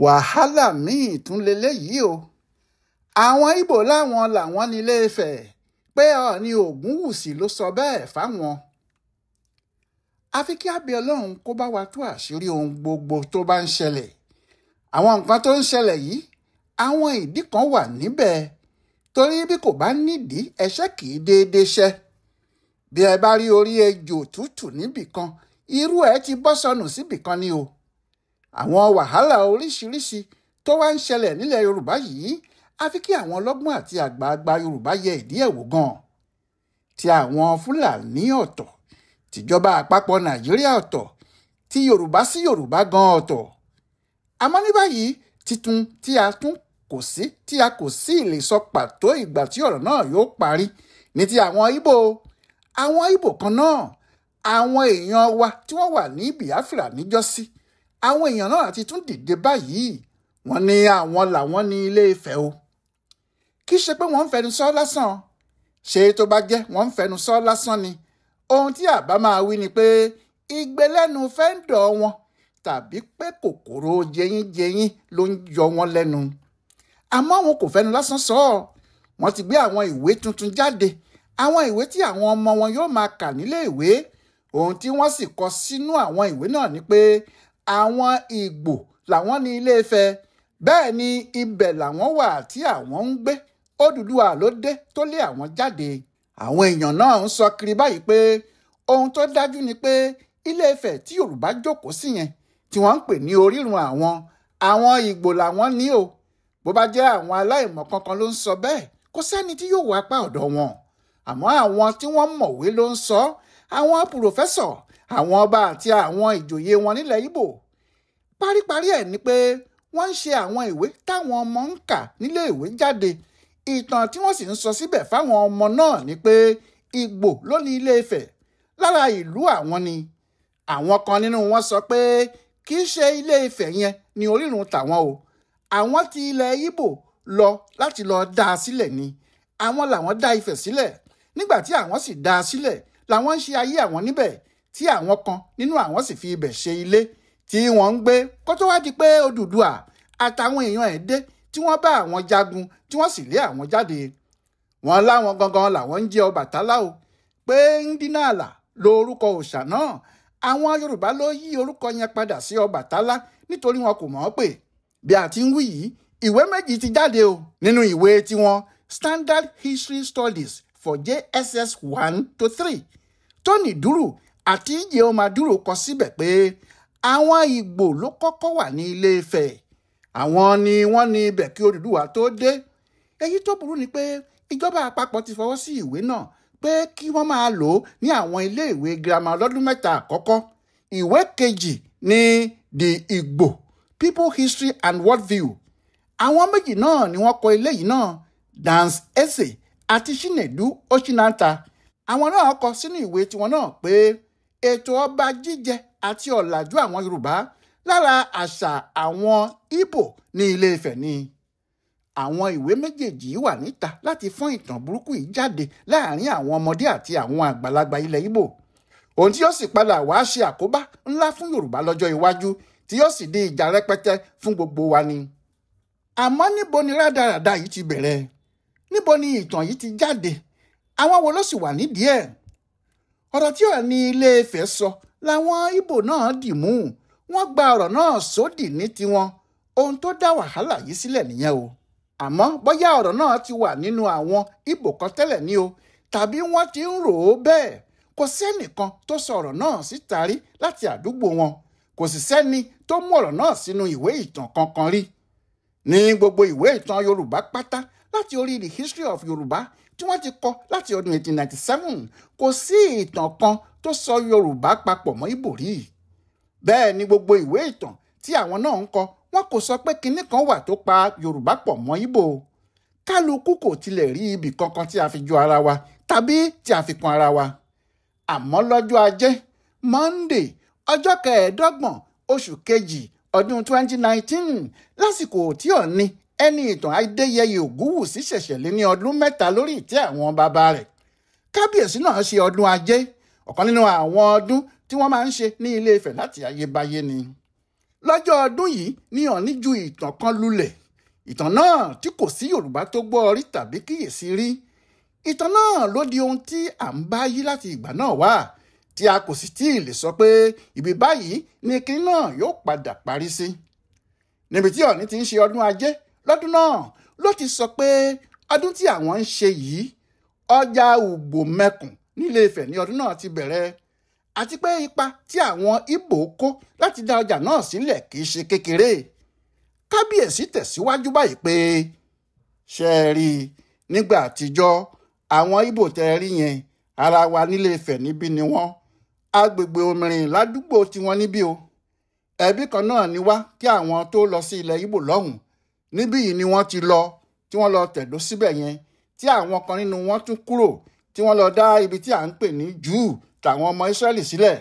wàhálà míì tún leléyìí o. àwọn Ìgbò láwọn làwọn ní Ilé-Ifẹ̀ pé Ọọ̀ni Ògúnwùsì ló sọ bẹ́ẹ̀ fáwọn. àfi kí a bẹ̀ Ọlọ́run kó bá wa tú àṣírí ohun gbogbo tó bá ń ṣẹlẹ̀. àwọn nǹkan tó ń ṣẹlẹ̀ yìí àwọn ìdí kan wà níbẹ̀, torí bí kò bá nídìí ẹ̀ṣẹ̀ kì í déédéé ṣẹ́. bí ẹ bá rí orí ejò tútù níbìkan irú ẹ̀ ti bọ́ sọnù síbìkan ni o. àwọn wàhálà oríṣiríṣi tó wá ń ṣẹlẹ̀ nílẹ̀ Yorùbá yìí àfi kí àwọn ọlọ́gbọ́n àti àgbààgbà Yorùbá yẹ ìdí ẹ̀ wò gan. ti àwọn Fúlàní ọ̀tọ̀, tìjọba àpapọ̀ Nàìjíríà ọ̀tọ̀, ti Yorùbá sí Yorùbá gan ọ̀tọ̀. àmọ́ ní báyìí titun tí a kò sí lè sọ pàtó ìgbà tí ọ̀rọ̀ náà yóò parí ní ti àwọn Ìgbò. àwọn Ìgbò kan náà, àwọn èèyàn wa tí wọ́n wà ní Biafra níjọ́sí, àwọn èèyàn náà ti tún dìde báyìí. wọ́n ní àwọn làwọn ní Ilé-Ifẹ̀ o. kì í ṣe pé wọ́n ń fẹnu sọ lásán. ṣé tó bá jẹ́ wọ́n ń fẹnu sọ lásán ni ohun tí àbá máa wí ni pé igbe lẹ́nu fẹ́ńdọ̀ wọn, tàbí pé kòkòrò jẹyínjẹyín ló ń yọ wọn lẹ́nu. àmọ́ wọn kò fẹnu lásán sọ ọ́. wọ́n ti gbé àwọn ìwé tuntun jáde, àwọn ìwé tí àwọn ọmọ wọn yóò máa kà nílé ìwé. ohun tí wọ́n sì kọ sínú àwọn ìwé náà ni pé àwọn Ìgbò làwọn ní Ilé-Ifẹ̀, bẹ́ẹ̀ ni ibẹ̀ làwọn wà tí àwọn ń gbé. Odùduwà ló dé tó lé àwọn jáde. àwọn èèyàn náà ń sọ kiri báyìí pé ohun tó dájú ni pé Ilé-Ifẹ̀ tí Yorùbá jókòó sí yẹn, tí wọ́n ń pè ní orírun àwọn Ìgbò làwọn ní o. bó bá jẹ́ àwọn aláìmọ̀ kankan ló ń sọ bẹ́ẹ̀, kò sẹ́ni tí yóò wá apá ọ̀dọ̀ wọn. àmọ́ àwọn tí wọ́n mọ̀wé ló ń sọ, àwọn pùròfẹ́sọ̀, àwọn ọba àti àwọn ìjòyè wọn nílẹ̀ Ìgbò. paríparí ẹ̀ ni pé wọ́n ń ṣe àwọn ìwé táwọn ọmọ ń kà nílé ìwé jáde. ìtàn tí wọ́n sì ń sọ síbẹ̀ fáwọn ọmọ náà ni pé Ìgbò ló ní Ilé-Ifẹ̀, lára ìlú àwọn ni. àwọn kan nínú wọn sọ pé kì í ṣe Ilé-Ifẹ̀ yẹn ni orírun tàwọn o. àwọn ti ilẹ̀ Ìgbò lọ láti lọ dá a sílẹ̀ ni. àwọn làwọn dá Ifẹ̀ sílẹ̀. nígbà tí àwọn sì dá a sílẹ̀ làwọn ń ṣe ayé àwọn níbẹ̀, tí àwọn kan nínú àwọn sì fi ibẹ̀ ṣe ilé tí wọ́n ń gbé kó tó wá di pé Odùduwà àtàwọn èèyàn ẹ̀ dé tí wọ́n bá àwọn jagun tí wọ́n sì lé àwọn jáde. wọ́n láwọn gangan làwọn ń jẹ́ Ọbàtálá o, pé Ndínàlà lórúkọ òòṣà náà. àwọn Yorùbá ló yí orúkọ yẹn padà sí Ọbàtálá nítorí wọn kò mọ̀ ọ́ pè. bí a ti ń wí yìí, ìwé méjì ti jáde o. nínú ìwé tiwọn Standard History Studies for JSS 1 to 3, Tony Duru àti Ijeoma Duru kọ síbẹ̀ pé àwọn Ìgbò ló kọ́kọ́ wà ní Ilé-Ifẹ̀. àwọn ni wọ́n ní ibẹ̀ kí Odùduwà tó dé. èyí tó burú ni pé ìjọba àpapọ̀ ti fọwọ́ sí ìwé náà pé kí wọ́n máa lò ó ní àwọn ilé-ìwé girama lọ́dún 3 àkọ́kọ́. ìwé kejì ní The Igbo People History and Worldview. àwọn méjì náà ni wọ́n kọ eléyìí náà, Dance Eze àti Chinedu Ochinanta. àwọn náà kọ sínú ìwé tiwọn náà pé ètò ọba jíjẹ àti ọ̀làjú àwọn Yorùbá lára àṣà àwọn Ìgbò ní Ilé-Ifẹ̀ ni. àwọn ìwé méjèèjì wà níta láti fọ́n ìtàn burúkú yìí jáde láàrin àwọn ọmọdé àti àwọn àgbàlagbà ilẹ̀ Ìgbò. ohun tí yóò sì padà wá ṣe àkóbá ńlá fún Yorùbá lọ́jọ́ iwájú, tí yóò sì di ìjà rẹpẹtẹ fún gbogbo wa ni. àmọ́ níbo ni rádaràda yìí ti bẹ̀rẹ̀? níbo ni ìtàn yìí ti jáde? àwọn wo ló sì wà nídìí ẹ̀? ọ̀rọ̀ tí Ọọ̀ni Ilé-Ifẹ̀ sọ làwọn Ìgbò náà dì mú. wọ́n gba ọ̀rọ̀ náà sódì ní tiwọn. ohun tó dá wàhálà yìí sílẹ̀ nìyẹn o. àmọ́ bóyá ọ̀rọ̀ náà ti wà nínú àwọn Ìgbò kan tẹ́lẹ̀ ní o, tàbí wọ́n ti ń rò ó bẹ́ẹ̀. kò sẹ́nìkan tó sọ ọ̀rọ̀ náà síta rí láti àdúgbò wọn. kò sì sẹ́ni tó mú ọ̀rọ̀ náà sínú ìwé ìtàn kankan rí. ní gbogbo ìwé ìtàn Yorùbá pátá láti orí The History of Yorùbá tí wọ́n ti kọ láti ọdún 1897, kò sí ìtàn kan tó sọ Yorùbá papọ̀ mọ́ Ìgbò rí. bẹ́ẹ̀ ni gbogbo ìwé ìtàn tí àwọn náà ń kọ, wọn kò sọ pé kinní kan wà tó pa Yorùbá pọ̀ mọ́ Ìgbò. kálukú kò tilẹ̀ rí ibì kankan tí a fi jọ ara wa tàbí tí a fi kan ara wa. àmọ́ lọ́jọ́ Ajé Monday ọjọ́ 25 oṣù kejì ọdún 2019, lásìkò tí Ọọ̀ni ẹni ìtàn Adéyẹyè Ògúnwùsì ṣẹ̀ṣẹ̀ lé ní ọdún 3 lórí ìtẹ́ àwọn bàbá rẹ̀. kábíyèsí náà ṣe ọdún Ajé, ọ̀kan nínú àwọn ọdún tí wọ́n máa ń ṣe ní Ilé-Ifẹ̀ láti ayébáyé ni. lọ́jọ́ ọdún yìí ní Ọọ̀ni ju ìtàn kan lulẹ̀, ìtàn náà tí kò sí Yorùbá tó gbọ́ rí tàbí kíyèsí rí. Ìtàn náà ló di ohun tí à ń bá yí láti ìgbà náà wá, tí a kò sì tí ì lè sọ pé ibi báyìí ni kinní náà yóò padà parí sí. Níbi tí Ọọ̀ni ti ń ṣe ọdún ajé lọ́dún náà ló ti sọ pé ọdún tí àwọn ń ṣe yìí, ọjà Ùgbòmẹkùn nílé Ifẹ̀ ní ọdún náà ti bẹ̀rẹ̀, àti pé ipa tí àwọn Ìgbò kó láti dá ọjà náà sílẹ̀ kì í ṣe kékeré. Kábíyèsí tẹ̀síwájú báyìí pé ṣe é rí nígbà àtijọ́ àwọn Ìgbò tẹ́ rí yẹn ara wa nílé Ifẹ̀ níbí ni wọ́n, agbègbè Òmìrìn ládùúgbò tiwọn níbí o. Ẹbí kan náà ni wá kí àwọn tó lọ sí ilẹ̀ Ìgbò lọ́hùn, níbí yìí ni wọ́n ti lọ tí wọ́n lọ tẹ̀dó síbẹ̀ yẹn, tí àwọn kan nínú wọn tún kúrò tí wọ́n lọ dá ibi tí à ń pè ní Júù tàwọn ọmọ Ísírẹ́lì sílẹ̀.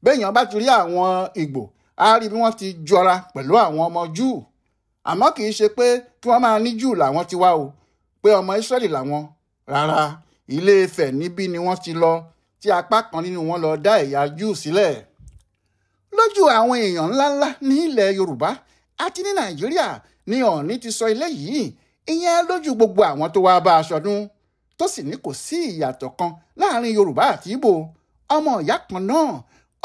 Béèyàn bá ti rí àwọn Ìgbò á rí bí wọ́n ti jọra pẹ̀lú àwọn ọmọ Júù, àmọ́ kì í ṣe pé kí wọ́n máa ní Júù làwọn ti wá o, pé ọmọ Ísírẹ́lì làwọn. Rárá, Ilé Ifẹ̀ níbí ni wọ́n ti lọ, tí apá kan nínú wọn lọ dá ẹ̀yà Júù sílẹ̀. Lójú àwọn èèyàn ńláńlá ní ilẹ̀ Yorùbá àti ní Nàìjíríà ni Ọọ̀ni ti sọ eléyìí, ìyẹn lójú gbogbo àwọn tó wá bá a ṣọdún, tó sì ní kò sí ìyàtọ̀ kan láàrin Yorùbá àti Ìgbò, ọmọ ìyá kan náà,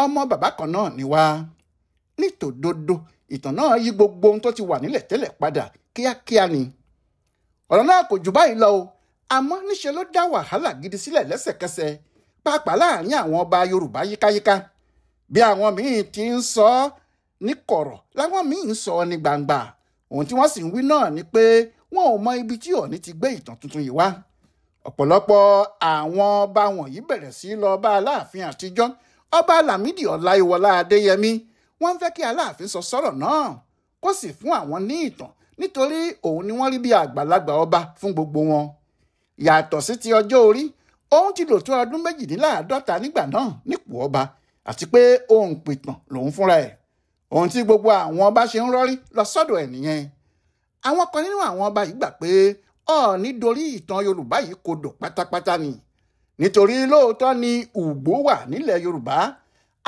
ọmọ bàbá kan náà ni wá. Nítòdodo ìtàn náà yí gbogbo ohun tó ti wà nílẹ̀ tẹ́lẹ̀ padà kíákíá ni. Ọ̀rọ̀ náà kò jù báyìí lọ o, àmọ́ níṣe ló dá wàhálà gidi sílẹ̀ lẹ́sẹ̀kẹsẹ̀, pàápàá láàrin àwọn ọba Yorùbá yíkáyíká. Bí àwọn míì ti ń sọ ní kọ̀rọ̀ láwọn míì ń sọ ní gbangba. Ohun tí wọ́n sì ń wí náà ni pé wọn ò mọ ibi tí Ọọ̀ni ti gbé ìtàn tuntun yìí wá. Ọ̀pọ̀lọpọ̀ àwọn ọba wọ̀nyí bẹ̀rẹ̀ sí lọ bá Aláàfin àtijọ́, ọba Lámídì Ọláyíwọlá Adéyẹmí. Wọ́n ń fẹ́ kí Aláàfin sọ sọ́rọ̀ náà kó sì fún àwọn ní ìtàn, nítorí òun ni wọ́n rí bí àgbàlagbà ọba fún gbogbo wọn. Yàtọ̀ sí ti ọjọ́ orí, òun ti lò tó ọdún 52 nígbà náà nípò ọba, àti pé òun pìtàn lòun fúnra ẹ̀. Ohun tí gbogbo àwọn ọba ṣe ń rọ́rí lọ sọ́dọ̀ ẹ̀ nìyẹn. Àwọn kan nínú àwọn ọba yìí gbà pé Ọọ̀ni dorí ìtàn Yorùbá yìí kodò pátápátá ni, nítorí lóòótọ́ ni Ùgbò wà nílẹ̀ Yorùbá,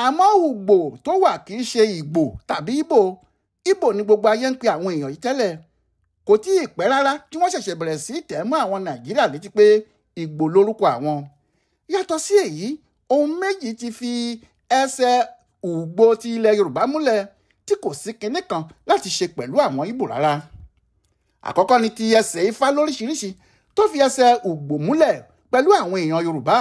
àmọ́ Ùgbò tó wà kì í ṣe Ìgbò tàbí Ìgbò. Ìgbò ni gbogbo ayé ń pe àwọn èèyàn yìí tẹ́lẹ̀. Kò tí ì pẹ́ rárá tí wọ́n ṣẹ̀ṣẹ̀ bẹ̀rẹ̀ sí tẹ̀ mọ́ àwọn Nàìjíríà létí pé Ìgbò lórúkọ àwọn. Yàtọ̀ sí èyí, ohun méjì ti fi ẹsẹ̀ Ùgbò ti ilẹ̀ Yorùbá múlẹ̀ tí kò sí kinní kan láti ṣe pẹ̀lú àwọn Ìgbò rárá. Àkọ́kọ́ ni ti ẹsẹ̀ Ifá lóríṣiríṣi tó fi ẹsẹ̀ Ùgbò múlẹ̀ pẹ̀lú àwọn èèyàn Yorùbá.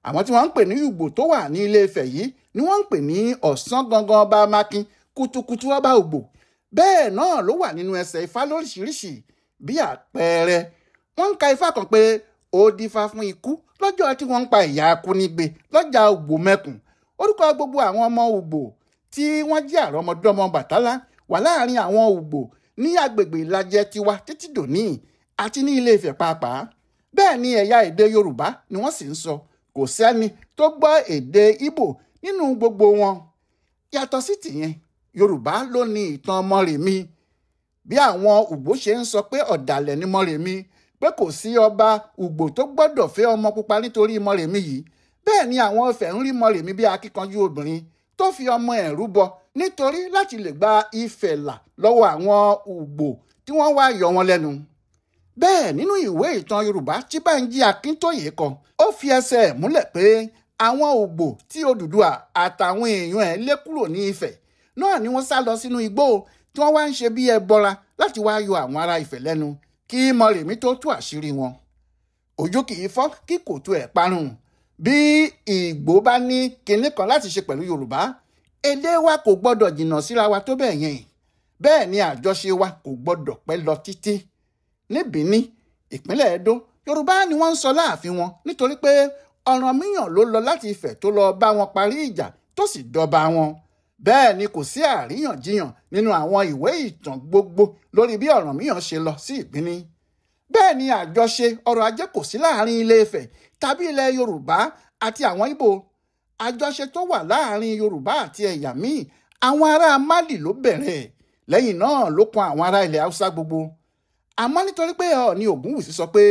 Àwọn tí wọ́n ń pè ní Ùgbò tó wà ní Ilé Ifẹ̀ yìí ni wọ́n ń pè ní Ọ̀sán gangan ọba Mákin, Kùtùkùtù ọba Ùgbò. Bẹ́ẹ̀ náà ló wà nínú ẹsẹ̀ Ifá lóríṣiríṣi. Bí àpẹẹrẹ, wọ́n ń ka Ifá kan pé ó dífá fún ikú lọ́jọ́ tí wọ́n ń pa ìyá Akúnígbé lọ́jà Ùgbòmẹkùn. Orúkọ gbogbo àwọn ọmọ Ùgbò tí wọ́n jẹ́ àrọ́mọdọ́mọ Bàtálá wà láàrin àwọn Ùgbò ní agbègbè Ìlàjẹ tiwa títí dòní àti ní Ilé Ifẹ̀ pàápàá. Bẹ́ẹ̀ ni ẹ̀yà èdè Yorùbá ni wọ́n sì ń sọ, kò sẹ́ni tó gbọ́ èdè Ìgbò nínú gbogbo wọn. Yàtọ̀ sí tìyẹn, Yorùbá ló ní ìtàn Mọ́remí. Bí àwọn Ùgbò ṣe ń sọ pé ọ̀dàlẹ̀ ni Mọ́remí, pé kò sí ọba Ùgbò tó gbọ́dọ̀ fẹ́ ọmọ pupa nítorí Mọ́remí yìí, bẹ́ẹ̀ ni àwọn Ifẹ̀ ń rí Mọ́remí bí akíkanjú obìnrin tó fi ọmọ ẹ̀ rúbọ nítorí láti lè gba Ifẹ̀ là lọ́wọ́ àwọn Ùgbò tí wọ́n wá yọ wọn lẹ́nu. Bẹ́ẹ̀ nínú ìwé ìtàn Yorùbá tí Bánjí Akíntóyè kọ, ó fi ẹsẹ̀ ẹ̀ múlẹ̀ pé àwọn Ùgbò tí Odùduwà àtàwọn èèyàn ẹ̀ lé kúrò ní Ifẹ̀ náà ni wọ́n sá lọ sínú igbó tí wọ́n wá ń ṣe bí ẹbọra láti wá yọ àwọn ará Ifẹ̀ lẹ́nu kí Mọ́remí tó tú àṣírí wọn. Ojú kì í fọ́ kí kò tó ẹ̀ parun. Bí Ìgbò bá ní kinní kan láti ṣe pẹ̀lú Yorùbá, èdè wa kò gbọ́dọ̀ jìnnà síra wa tó bẹ́ẹ̀ yẹn. Bẹ́ẹ̀ ni àjọṣe wa kò gbọ́dọ̀ pẹ́ lọ títí. Ní Bìní, ìpínlẹ̀ Ẹdó, Yorùbá ni wọ́n ń sọ láàfin wọn nítorí pé Ọ̀rànmíyàn ló lọ láti Ifẹ̀ tó lọ bá wọn parí ìjà tó sì dọba wọn. Bẹ́ẹ̀ ni kò sí àríyànjiyàn nínú àwọn ìwé ìtàn gbogbo lórí bí Ọ̀rànmíyàn ṣe lọ sí Ìbíní. Bẹ́ẹ̀ ni àjọṣe ọrọ̀ ajé kò sí láàrin Ilé Ifẹ̀ tàbí ilẹ̀ Yorùbá àti àwọn Ìgbò. Àjọṣe tó wà láàrin Yorùbá àti ẹ̀yà míì, àwọn ará Málì ló bẹ̀rẹ̀, lẹ́yìn náà ló kan àwọn ará ilẹ̀ Haúsá gbogbo. Àmọ́ nítorí pé Ọọ̀ni Ògúnwùsì sọ pé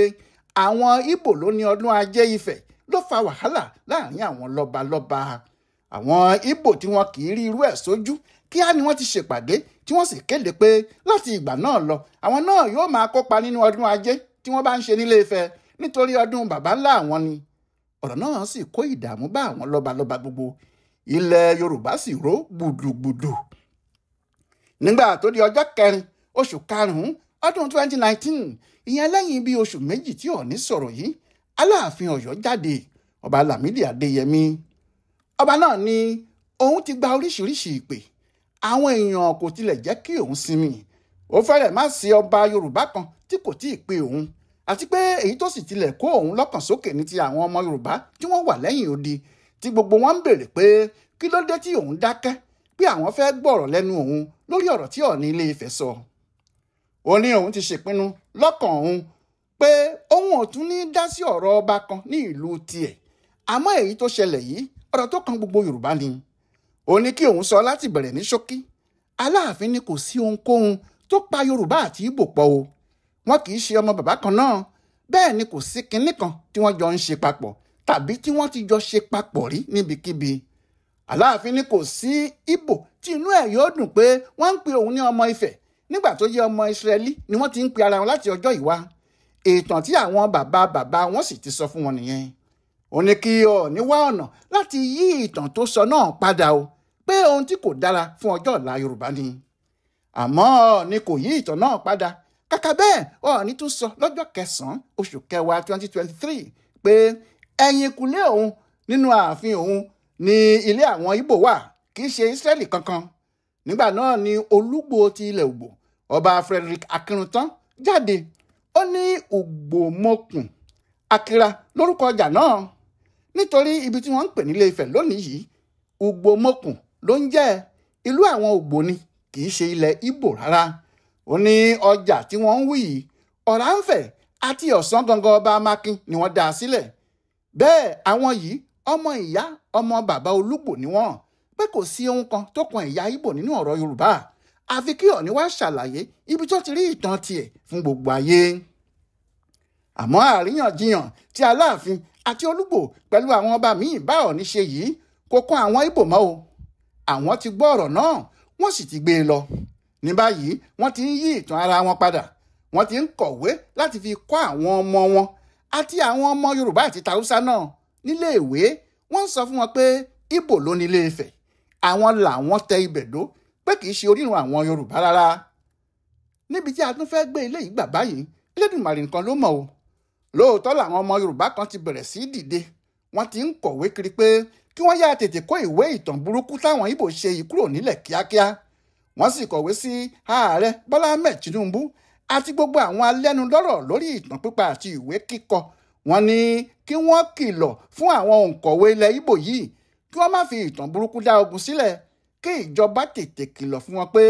àwọn Ìgbò ló ní ọdún ajé Ifẹ̀ ló fa wàhálà láàrin àwọn lọ́balọ́ba. àwọn Ìgbò tí wọn kì í rí irú ẹ̀ sójú kíá ni wọ́n ti ṣèpàdé tí wọ́n sì kéde pé láti ìgbà náà lọ àwọn náà yóò máa kópa nínú ọdún ajé tí wọ́n bá ń ṣe nílé Ifẹ̀ nítorí ọdún baba ńlá àwọn ni. ọ̀rọ̀ náà sì kó ìdààmú bá àwọn lọ́balọ́ba gbogbo ilẹ̀ Yorùbá sì ró gbùdùgbùdù. nígbà tó di ọjọ́ 4 oṣù karùn-ún ọdún 2019 ìyẹn lẹ́yìn bíi oṣù méjì tí Ọọ̀ni sọ̀rọ̀ yìí Aláàfin Ọ̀yọ́ jáde ọba Lámídì Adéyẹmí. ọba náà ní òun ti gba oríṣiríṣi ìpè àwọn èèyàn kò tilẹ̀ jẹ́ kí òun sinmi. ó fẹ́rẹ̀ má sí ọba Yorùbá kan tí kò tíì pe òun àti pé èyí tó sì tilẹ̀ kó òun lọ́kàn sókè ní ti àwọn ọmọ Yorùbá tí wọ́n wà lẹ́yìn odi tí gbogbo wọn ń béèrè pé kí ló dé tí òun dákẹ́ pé àwọn fẹ́ gbọ́rọ̀ lẹ́nu òun lórí ọ̀rọ̀ tí Ọọ̀ni Ilé Ifẹ̀ sọ. ó ní òun ti ṣèpinnu lọ́kàn òun pé òun ò tún ní dá sí ọ̀rọ̀ ọba kan ní ìlú tiẹ̀ àmọ́ èyí tó ṣẹlẹ̀ yìí ọ̀rọ̀ tó kan gbogbo Yorùbá ni. ó ní kí òun sọ láti bẹ̀rẹ̀ ní ṣókí Aláàfin ní kò sí ohunkóhun tó pa Yorùbá àti Ìgbò pọ̀ o wọn kì í ṣe ọmọ bàbá kan náà bẹ́ẹ̀ ni kò sí kinní kan tí wọ́n jọ ń ṣe papọ̀ tàbí tí wọ́n ti jọ ṣe papọ̀ rí níbikíbi. Aláàfin ní kò sí Ìgbò tí inú ẹ̀ yóò dùn pé wọ́n ń pe òun ní ọmọ Ifẹ̀ nígbà tó jẹ́ ọmọ Ísírẹ́lì ni wọ́n ti ń pe ara wọn láti ọjọ́ ìwá. ìtàn tí àwọn bàbá wọn sì ti sọ fún wọn nìyẹn. ó ní kí Ọọ̀ni wá ọ̀nà láti yí ìtàn tó sọ náà padà o pé ohun tí kò dára fún ọjọ́ ọ̀la Yorùbá ni. àmọ́ Ọọ̀ni kò yí ìtàn náà padà kàkà bẹ́ẹ̀ Ọọ̀ni tún sọ lọ́jọ́ 9 oṣù kẹwàá 2023 pé ẹ̀yìnkùlé òun nínú ààfin òun ní ilé àwọn Ìgbò wà kì í ṣe Ísírẹ́lì kankan. nígbà náà ni Olúgbò ti ilẹ̀ Ògbò ọba Frederick Akíntán jáde ó ní Ògbòmọ̀kùn Akira lórúkọ ọjà náà nítorí ibi tí wọ́n ń pè nílé Ifẹ̀ lónìí yìí Ògbòmọ̀kùn ló ń jẹ́ ìlú àwọn Ògbò ni kì í ṣe ilẹ̀ Ìgbò rárá. ó ní ọjà tí wọ́n ń wí yìí Ọ̀rànfẹ̀ àti Ọ̀sán gangan ọba Amákin ni wọ́n dá a sílẹ̀. bẹ́ẹ̀ àwọn yìí ọmọ ìyá ọmọ bàbá Olúgbò ni wọ́n pé kò sí ohun kan tó kan ẹ̀yà Ìgbò nínú ọ̀rọ̀ Yorùbá àfi kí Ọọ̀ni wá ṣàlàyé ibi tó ti rí ìtàn tiẹ̀ fún gbogbo ayé. àmọ́ àríyànjiyàn tí Aláàfin àti Olúgbò pẹ̀lú àwọn ọba míì bá Ọọ̀ni ṣe yìí kò kan àwọn Ìgbò mọ́ o. àwọn ti gbọ́ ọ̀rọ̀ náà wọ́n sì ti gbé e lọ. ní báyìí wọ́n ti ń yí ìtàn ara wọn padà wọ́n ti ń kọ̀wé láti fi kọ́ àwọn ọmọ wọn àti àwọn ọmọ Yorùbá àti Haúsá náà níléèwé. wọ́n ń sọ fún wọn pé Ìgbò ló ní Ilé Ifẹ̀ àwọn làwọn tẹ ibẹ̀ dó pé kì í ṣe orírun àwọn Yorùbá rárá. níbi tí a tún fẹ́ gbé ilé yìí gbà báyìí Elédùmarè nìkan ló mọ̀ o. lóòótọ́ làwọn ọmọ Yorùbá kan ti bẹ̀rẹ̀ sí dìde wọ́n ti ń kọ̀wé kiri pé kí wọ́n yá tètè kó ìwé ìtàn burúkú táwọn Ìgbò ṣe yìí kúrò nílẹ̀ kíákíá. wọ́n sì kọ̀wé sí Ààrẹ Bọ́lá Ahmed Tinubu àti gbogbo àwọn alẹ́nulọ́rọ̀ lórí ìtàn pípa àti ìwé kíkọ. wọ́n ní kí wọ́n kìlọ̀ fún àwọn òǹkọ̀wé ilẹ̀ Ìgbò yìí kí wọ́n má fi ìtàn burúkú dá ogun sílẹ̀ kí ìjọba tètè kìlọ̀ fún wọn pé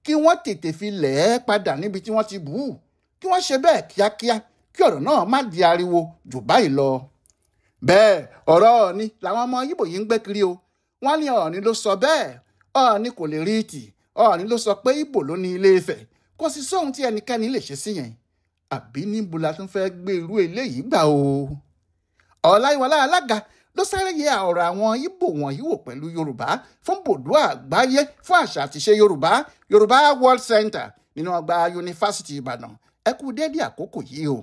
kí wọ́n tètè fi lẹ̀ ẹ́ padà níbi tí wọ́n ti bù ú kí wọ́n ṣe bẹ́ẹ̀ kíákíá kí ọ̀rọ̀ náà má di ariwo jù báyìí lọ. bẹ́ẹ̀ ọ̀rọ̀ Ọọ̀ni làwọn ọmọ Ìgbò yìí ń gbé kiri o. wọ́n ní Ọọ̀ni ló sọ bẹ́ẹ̀ Ọọ̀ni kò lè rí tì Ọọ̀ni ló sọ pé Ìgbò ló ní Ilé Ifẹ̀ kò sí sóhun tí ẹnikẹ́ni lè ṣe sí yẹn. àbí níbo la tún fẹ́ gbé irú eléyìí gbà o. Ọláyíwọlá Alága ló sáré yẹ ọ̀rọ̀ àwọn Ìgbò wọ̀nyí wò pẹ̀lú Yorùbá fún bòdó àgbáyé fún àṣà àtiṣe Yorùbá World Center nínú ọgbà Yunifásitì Ìbàdàn. ẹ kú dédé àkókò yìí o.